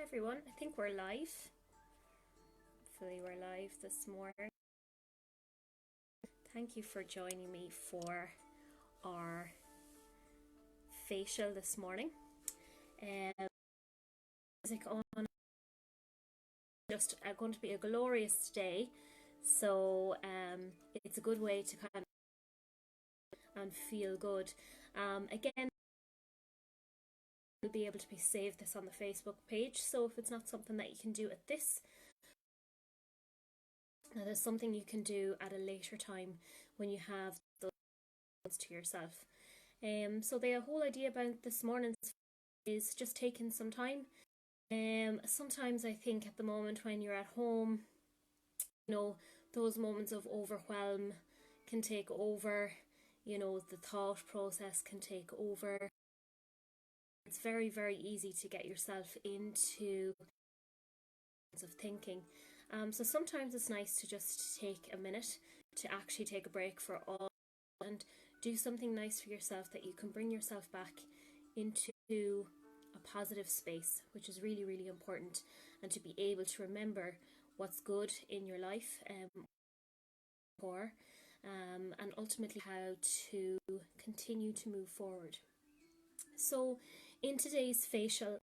everyone. I think we're live. Hopefully we're live this morning. Thank you for joining me for our facial this morning. Music on. Just going to be a glorious day, so it's a good way to kind of and feel good. Again, will be able to be saved this on the Facebook page, so if it's not something that you can do at this, that is something you can do at a later time when you have those to yourself. So the whole idea about this morning's is just taking some time. Sometimes I think at the moment when you're at home, those moments of overwhelm can take over, the thought process can take over. It's very, very easy to get yourself into of thinking. So sometimes it's nice to just take a minute to actually take a break for all and do something nice for yourself that you can bring yourself back into a positive space, which is really, really important, and to be able to remember what's good in your life and ultimately how to continue to move forward. So in today's facial,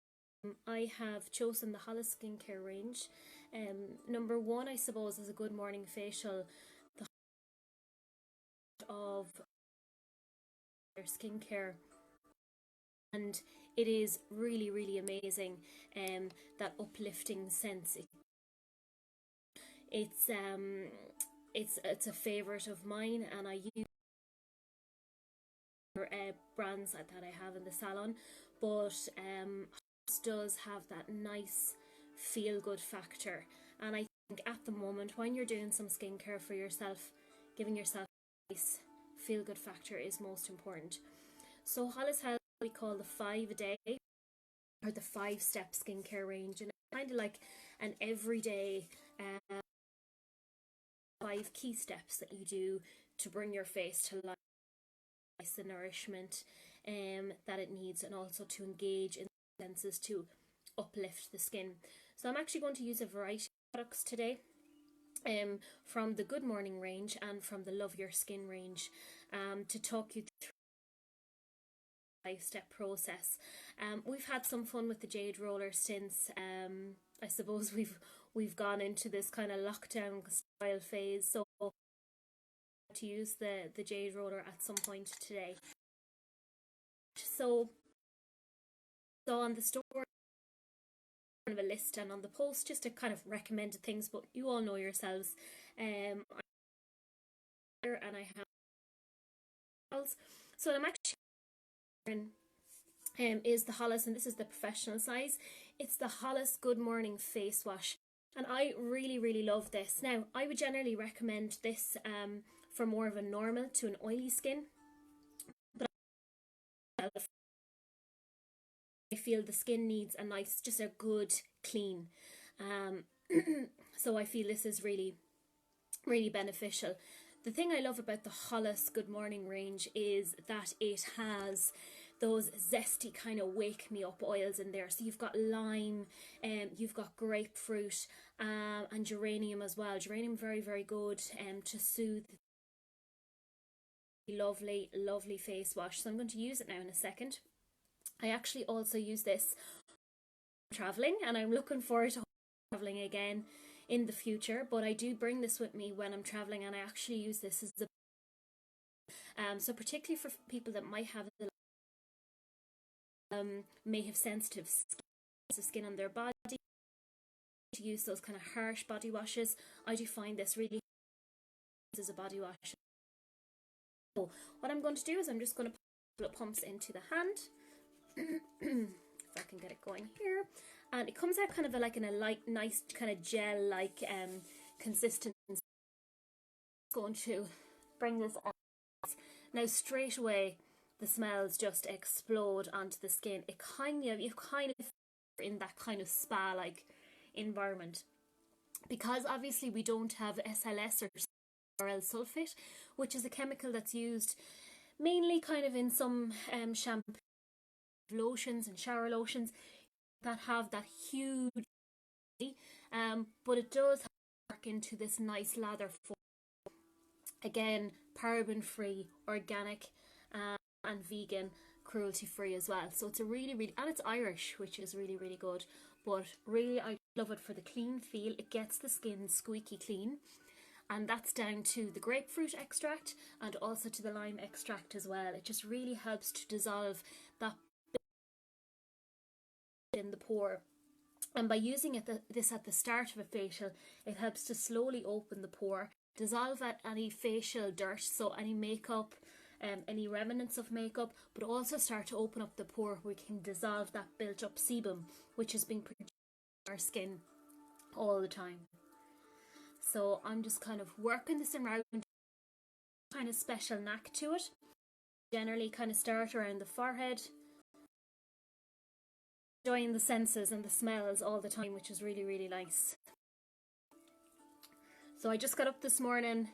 I have chosen the Hollis skincare range. Number one, I suppose, is a good morning facial. The of their skincare, and it is really, really amazing. That uplifting sense. It's a favorite of mine, and I use brands that I have in the salon, but does have that nice feel good factor. And I think at the moment when you're doing some skincare for yourself, giving yourself a nice feel good factor is most important. So Hollis has what we call the 5 a day or the 5-step skincare range, and it's kind of like an everyday 5 key steps that you do to bring your face to life, the nourishment that it needs, and also to engage in the senses to uplift the skin. So I'm actually going to use a variety of products today, from the Good Morning range and from the Love Your Skin range, to talk you through the 5-step process. We've had some fun with the Jade Roller since I suppose we've gone into this kind of lockdown style phase, so to use the Jade Roller at some point today. So on the store, kind of a list, and on the post just a kind of recommended things, but you all know yourselves. And I have so I'm actually is the Hollis, and this is the professional size. It's the Hollis Good Morning Face Wash, and I really, really love this. Now, I would generally recommend this for more of a normal to an oily skin, but I feel the skin needs a nice, just a good clean. So I feel this is really, really beneficial. The thing I love about the Hollis Good Morning range is that it has those zesty kind of wake me up oils in there. So you've got lime, you've got grapefruit, and geranium as well. Geranium, very, very good to soothe. Lovely, lovely face wash. So I'm going to use it now in a second. I actually also use this traveling, and I'm looking forward to traveling again in the future, but I do bring this with me when I'm traveling, and I actually use this as a so particularly for people that might have may have sensitive skin on their body, to use those kind of harsh body washes. I do find this really as a body wash. So what I'm going to do is I'm just going to put pumps into the hand. If I can get it going here, and it comes out kind of like in a light, nice kind of gel like consistency. I'm going to bring this on now. Straight away the smells just explode onto the skin. You kind of in that kind of spa like environment, because obviously we don't have SLS or L-sulfate, which is a chemical that's used mainly kind of in some shampoo, lotions and shower lotions. that have that huge, but it does work into this nice lather form. Again, paraben free, organic, and vegan, cruelty free as well. So it's a really, really, and it's Irish, which is really, really good. But really, I love it for the clean feel. It gets the skin squeaky clean, and that's down to the grapefruit extract and also to the lime extract as well. It just really helps to dissolve that in the pore. And by using this at the start of a facial, it helps to slowly open the pore, dissolve any facial dirt, so any makeup, any remnants of makeup, but also start to open up the pore where we can dissolve that built up sebum, which has been produced in our skin all the time. So I'm just kind of working this around, kind of special knack to it. Generally kind of start around the forehead, enjoying the senses and the smells all the time, which is really, really nice. So I just got up this morning.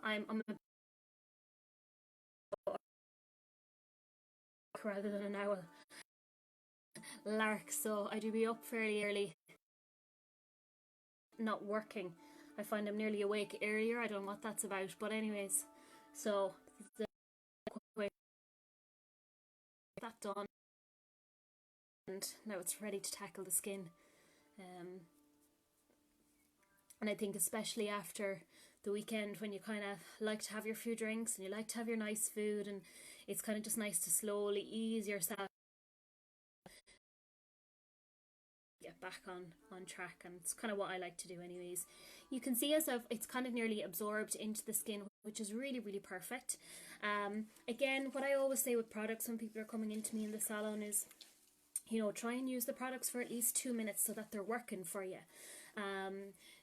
I'm a rather than an owl. Lark, so I do be up fairly early, not working. I find I'm nearly awake earlier. I don't know what that's about, but anyways, so that done, and now it's ready to tackle the skin. And I think especially after the weekend, when you kind of like to have your few drinks and you like to have your nice food, and it's kind of just nice to slowly ease yourself, get back on track. And it's kind of what I like to do anyways. You can see as it's kind of nearly absorbed into the skin, which is really, really perfect. Again, what I always say with products when people are coming into me in the salon is, you know, try and use the products for at least 2 minutes so that they're working for you.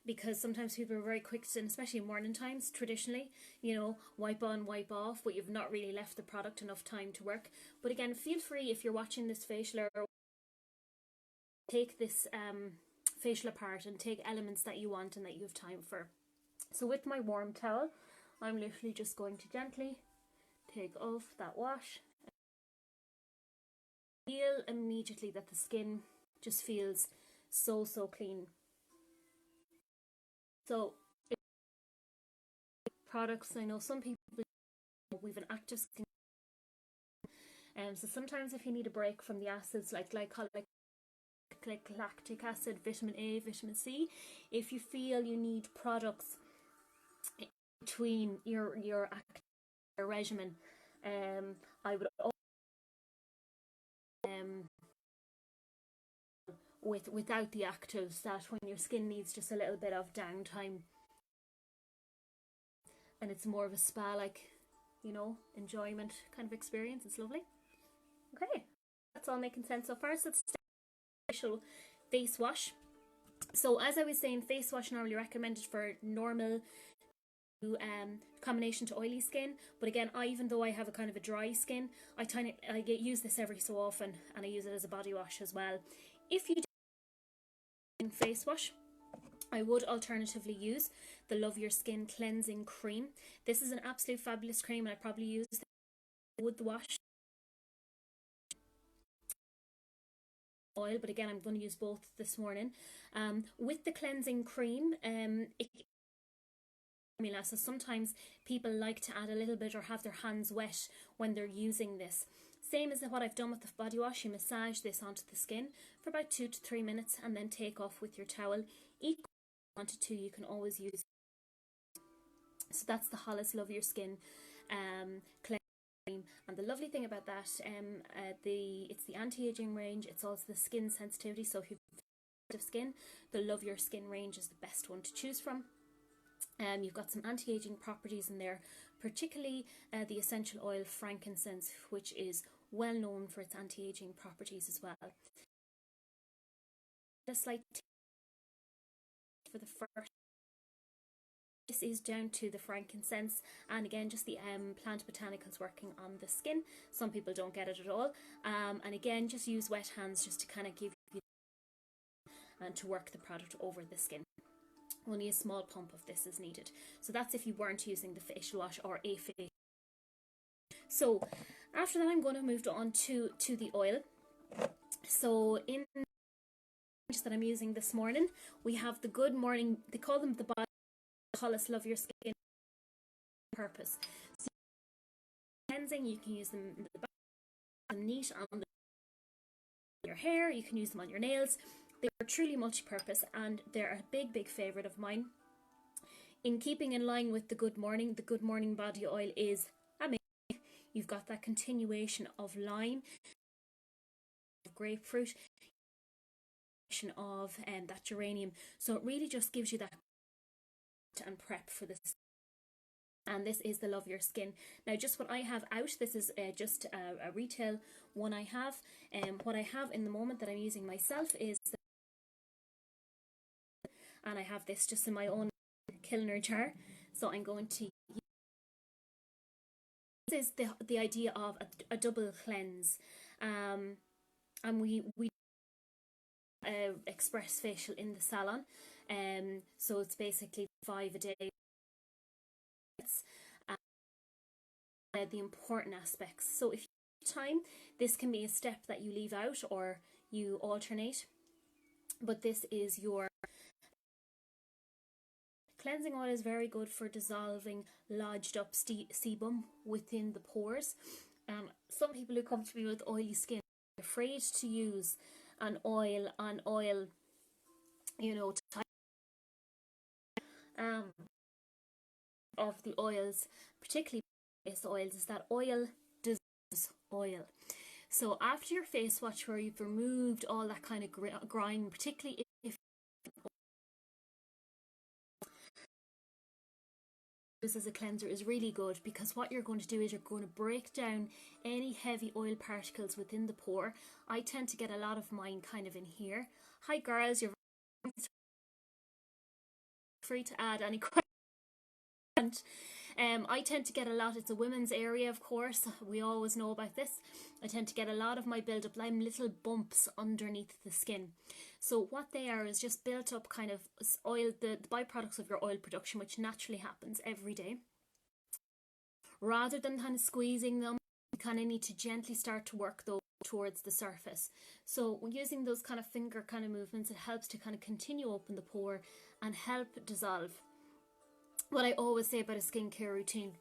Because sometimes people are very quick to, and especially in morning times, traditionally, you know, wipe on, wipe off, but you've not really left the product enough time to work. But again, feel free, if you're watching this facial, or take this facial apart and take elements that you want and that you have time for. So with my warm towel, I'm literally just going to gently take off that wash. Feel immediately that the skin just feels so, so clean. So products, I know some people, we've an active skin, so sometimes if you need a break from the acids like glycolic, like lactic acid, vitamin A, vitamin C, if you feel you need products between your regimen, I would without the actives, that when your skin needs just a little bit of downtime and it's more of a spa, like, you know, enjoyment kind of experience. It's lovely. Okay, that's all making sense so far. So it's special face wash. So as I was saying, face wash normally recommended for normal combination to oily skin, but again, even though I have a kind of a dry skin, I use this every so often, and I use it as a body wash as well. If you do face wash, I would alternatively use the Love Your Skin cleansing cream. This is an absolute fabulous cream, and I probably use it with the wash oil, but again, I'm going to use both this morning. With the cleansing cream, so sometimes people like to add a little bit or have their hands wet when they're using this. Same as what I've done with the body wash, you massage this onto the skin for about 2 to 3 minutes and then take off with your towel. Equally, if you wanted to, you can always use. So that's the Hollis Love Your Skin cleansing cream, and the lovely thing about that, it's the anti-aging range. It's also the skin sensitivity. So if you've sensitive skin, the Love Your Skin range is the best one to choose from. You've got some anti-aging properties in there, particularly the essential oil frankincense, which is well known for its anti-aging properties as well. Just like for the first, this is down to the frankincense, and again, just the plant botanicals working on the skin. Some people don't get it at all, and again, just use wet hands just to kind of give you and to work the product over the skin. Only a small pump of this is needed. So that's if you weren't using the facial wash or a facial. So after that, I'm going to move on to the oil. So So in the that I'm using this morning, we have the Good Morning, they call them the Hollis Love Your Skin purpose. So cleansing, you can use them in the back, neat on your hair, you can use them on your nails. They are truly multi-purpose and they're a big favourite of mine. In keeping in line with the Good Morning body oil is amazing. You've got that continuation of lime, grapefruit, of that geranium, so it really just gives you that and prep for this. And this is the Love Your Skin. Now, just what I have out, this is just a retail one I have. What I have in the moment that I'm using myself is, and I have this just in my own Kilner jar, so I'm going to use, this is the idea of a double cleanse, and we express facial in the salon, so it's basically 5 a day. The important aspects. So if you have time, this can be a step that you leave out or you alternate, but this is your cleansing oil. Is very good for dissolving lodged up sebum within the pores. Some people who come to me with oily skin are afraid to use an oil, you know, of the oils, particularly base oils, is that oil dissolves oil. So after your face wash, where you've removed all that kind of grime, particularly if this as a cleanser, is really good, because what you're going to do is you're going to break down any heavy oil particles within the pore. I tend to get a lot of mine kind of in here. Hi girls, you're free to add any questions. I tend to get a lot, it's a women's area, of course, we always know about this. I tend to get a lot of my build-up lime little bumps underneath the skin. So what they are is just built up kind of oil, the byproducts of your oil production, which naturally happens every day. Rather than kind of squeezing them, you kind of need to gently start to work those towards the surface. So using those kind of finger kind of movements, it helps to kind of continue open the pore and help dissolve. What I always say about a skincare routine,